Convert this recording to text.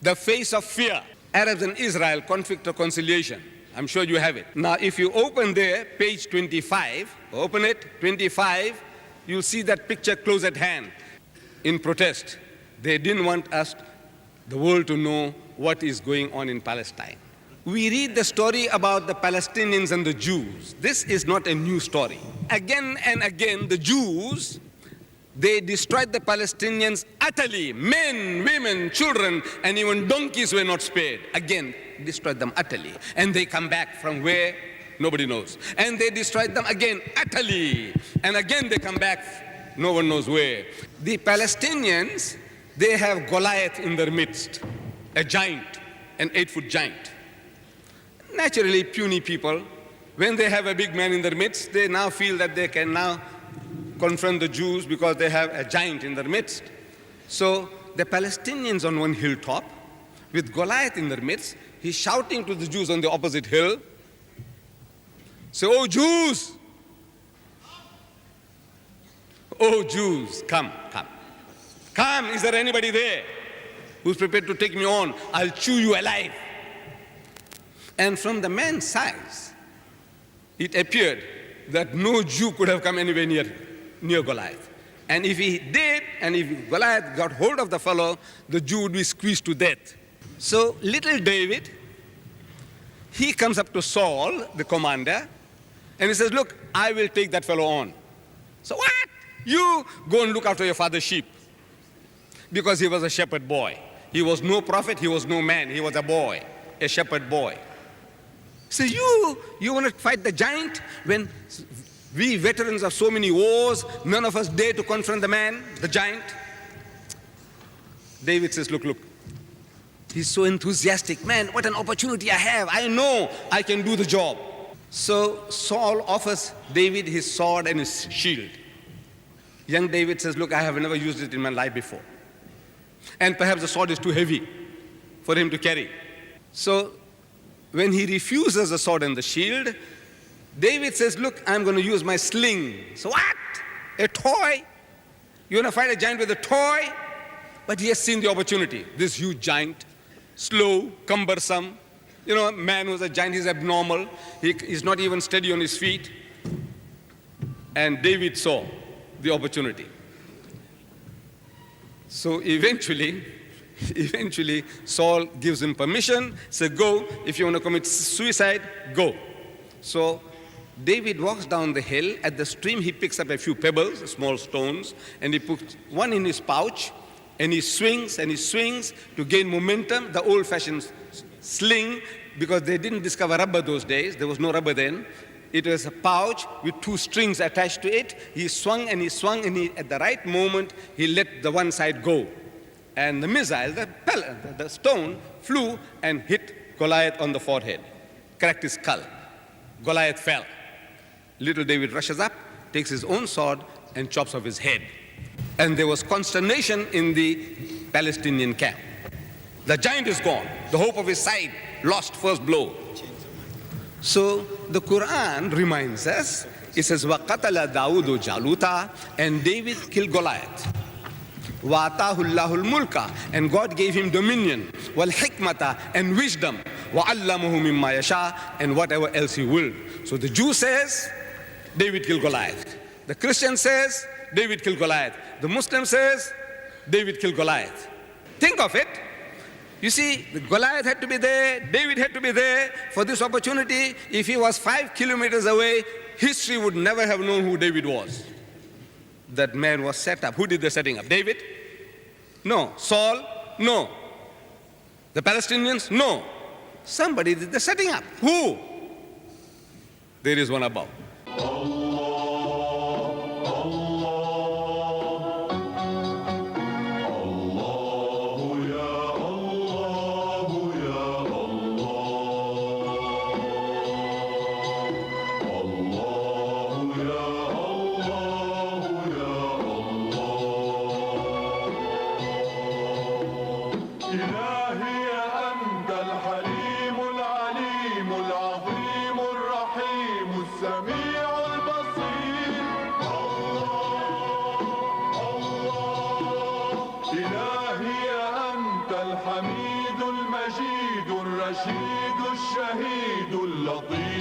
the face of fear. Arabs and Israel, conflict or conciliation. I'm sure you have it. Now, if you open there, page 25, open it, 25, you'll see that picture close at hand. In protest, they didn't want us, the world, to know what is going on in Palestine. We read the story about the Palestinians and the Jews. This is not a new story. Again and again, the Jews, they destroyed the Palestinians utterly. Men, women, children, and even donkeys were not spared. Again, destroyed them utterly. And they come back from where? Nobody knows. And they destroyed them again utterly. And again they come back, no one knows where. The Palestinians, they have Goliath in their midst, a giant, an 8-foot giant. Naturally, puny people, when they have a big man in their midst, they now feel that they can now confront the Jews because they have a giant in their midst. So the Palestinians on one hilltop, with Goliath in their midst, he's shouting to the Jews on the opposite hill, say, "Oh Jews! Oh Jews, come, come. Come, is there anybody there who's prepared to take me on? I'll chew you alive." And from the man's size, it appeared that no Jew could have come anywhere near Goliath. And if he did, and if Goliath got hold of the fellow, the Jew would be squeezed to death. So little David, he comes up to Saul, the commander, and he says, "Look, I will take that fellow on." So what? You go and look after your father's sheep. Because he was a shepherd boy. He was no prophet, he was no man, he was a boy, a shepherd boy. So you want to fight the giant when we veterans of so many wars, none of us dare to confront the man, the giant? David says, look, he's so enthusiastic. Man, what an opportunity I have. I know I can do the job. So Saul offers David his sword and his shield. Young David says, look, I have never used it in my life before. And perhaps the sword is too heavy for him to carry. So when he refuses the sword and the shield, David says, look, I'm going to use my sling. So what? A toy? You want to fight a giant with a toy? But he has seen the opportunity. This huge giant, slow, cumbersome. You know, a man who's a giant is abnormal. He's not even steady on his feet. And David saw the opportunity. So eventually, Saul gives him permission, says, go, if you want to commit suicide, go. So David walks down the hill. At the stream, he picks up a few pebbles, small stones, and he puts one in his pouch, and he swings to gain momentum, the old-fashioned sling, because they didn't discover rubber those days. There was no rubber then. It was a pouch with 2 strings attached to it. He swung, and at the right moment, he let the one side go. And the missile, the stone, flew and hit Goliath on the forehead, cracked his skull. Goliath fell. Little David rushes up, takes his own sword, and chops off his head. And there was consternation in the Palestinian camp. The giant is gone. The hope of his side lost first blow. So the Quran reminds us, it says, وَقَتَلَ دَاوُدُ جَالُوتَ, and David killed Goliath. وَآتَاهُ اللَّهُ الْمُلْكَ, and God gave him dominion, وَالْحِكْمَةَ, and wisdom, وَعَلَّمَهُ مِمَّا يَشَاءُ, and whatever else he willed. So the Jew says, David killed Goliath. The Christian says, David killed Goliath. The Muslim says, David killed Goliath. Think of it. You see, Goliath had to be there, David had to be there for this opportunity. If he was 5 kilometers away, history would never have known who David was. That man was set up. Who did the setting up? David? No. Saul? No. The Palestinians? No. Somebody did the setting up. Who? There is one above. إلهي أنت الحميد الرشيد الشهيد اللطيف